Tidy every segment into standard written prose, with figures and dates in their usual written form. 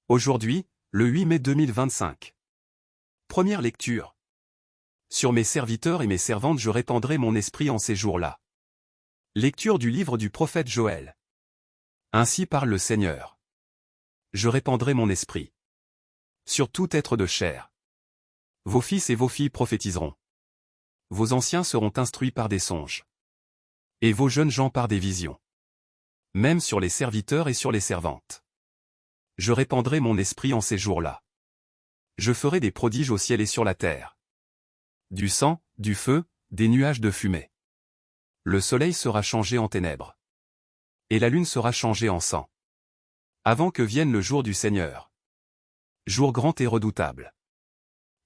Aujourd'hui, le 8 mai 2025. Première lecture. Sur mes serviteurs et mes servantes je répandrai mon esprit en ces jours-là. Lecture du livre du prophète Joël. Ainsi parle le Seigneur. Je répandrai mon esprit sur tout être de chair. Vos fils et vos filles prophétiseront. Vos anciens seront instruits par des songes. Et vos jeunes gens par des visions. Même sur les serviteurs et sur les servantes. Je répandrai mon esprit en ces jours-là. Je ferai des prodiges au ciel et sur la terre. Du sang, du feu, des nuages de fumée. Le soleil sera changé en ténèbres. Et la lune sera changée en sang. Avant que vienne le jour du Seigneur. Jour grand et redoutable.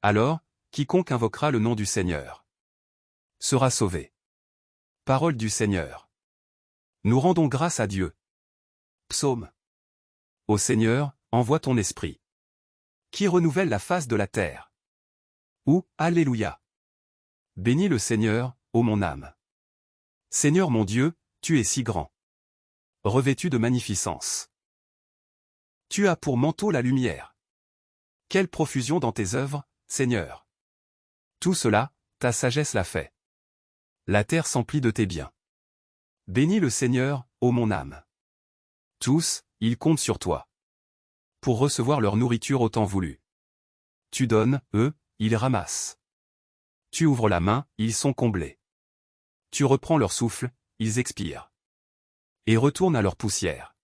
Alors, quiconque invoquera le nom du Seigneur sera sauvé. Parole du Seigneur. Nous rendons grâce à Dieu. Psaume. Ô Seigneur, envoie ton esprit, qui renouvelle la face de la terre. Ou, Alléluia. Bénis le Seigneur, ô mon âme. Seigneur mon Dieu, tu es si grand. Revêtu de magnificence. Tu as pour manteau la lumière. Quelle profusion dans tes œuvres, Seigneur. Tout cela, ta sagesse l'a fait. La terre s'emplit de tes biens. Bénis le Seigneur, ô mon âme. Tous, ils comptent sur toi. Pour recevoir leur nourriture au temps voulu. Tu donnes, eux, ils ramassent. Tu ouvres la main, ils sont comblés. Tu reprends leur souffle, ils expirent. Et retournent à leur poussière.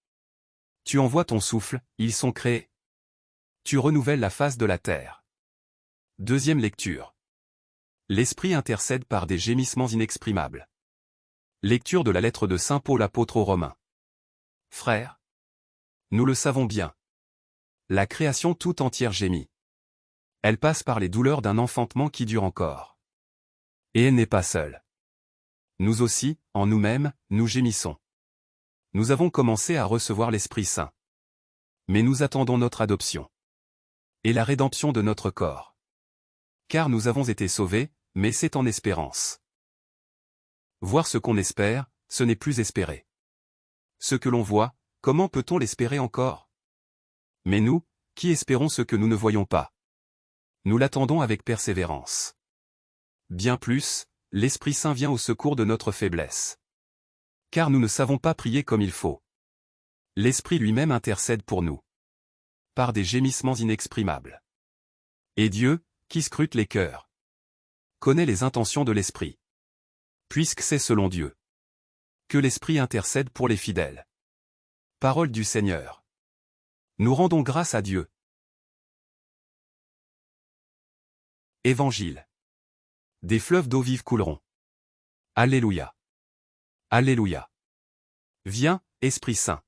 Tu envoies ton souffle, ils sont créés. Tu renouvelles la face de la terre. Deuxième lecture. L'Esprit intercède par des gémissements inexprimables. Lecture de la lettre de Saint Paul apôtre aux Romains. Frères, nous le savons bien. La création tout entière gémit. Elle passe par les douleurs d'un enfantement qui dure encore. Et elle n'est pas seule. Nous aussi, en nous-mêmes, nous gémissons. Nous avons commencé à recevoir l'Esprit Saint. Mais nous attendons notre adoption. Et la rédemption de notre corps. Car nous avons été sauvés, mais c'est en espérance. Voir ce qu'on espère, ce n'est plus espérer. Ce que l'on voit, comment peut-on l'espérer encore? Mais nous, qui espérons ce que nous ne voyons pas? Nous l'attendons avec persévérance. Bien plus, l'Esprit Saint vient au secours de notre faiblesse. Car nous ne savons pas prier comme il faut. L'Esprit lui-même intercède pour nous. Par des gémissements inexprimables. Et Dieu, qui scrute les cœurs, connaît les intentions de l'Esprit. Puisque c'est selon Dieu que l'Esprit intercède pour les fidèles. Parole du Seigneur. Nous rendons grâce à Dieu. Évangile. Des fleuves d'eau vive couleront. Alléluia. Alléluia. Viens, Esprit Saint.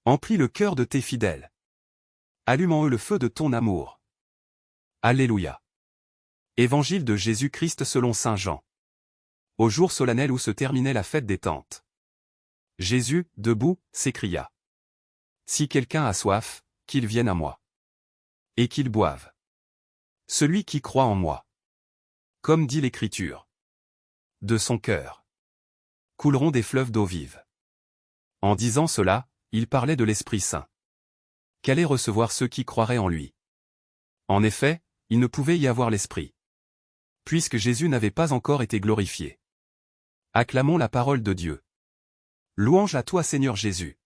Emplis le cœur de tes fidèles. Allume en eux le feu de ton amour. Alléluia. Évangile de Jésus-Christ selon saint Jean. Au jour solennel où se terminait la fête des Tentes. Jésus, debout, s'écria. Si quelqu'un a soif, qu'il vienne à moi. Et qu'il boive. Celui qui croit en moi. Comme dit l'Écriture. De son cœur couleront des fleuves d'eau vive. En disant cela, il parlait de l'Esprit Saint. Qu'allaient recevoir ceux qui croiraient en lui. En effet, il ne pouvait y avoir l'Esprit. Puisque Jésus n'avait pas encore été glorifié. Acclamons la parole de Dieu. Louange à toi Seigneur Jésus.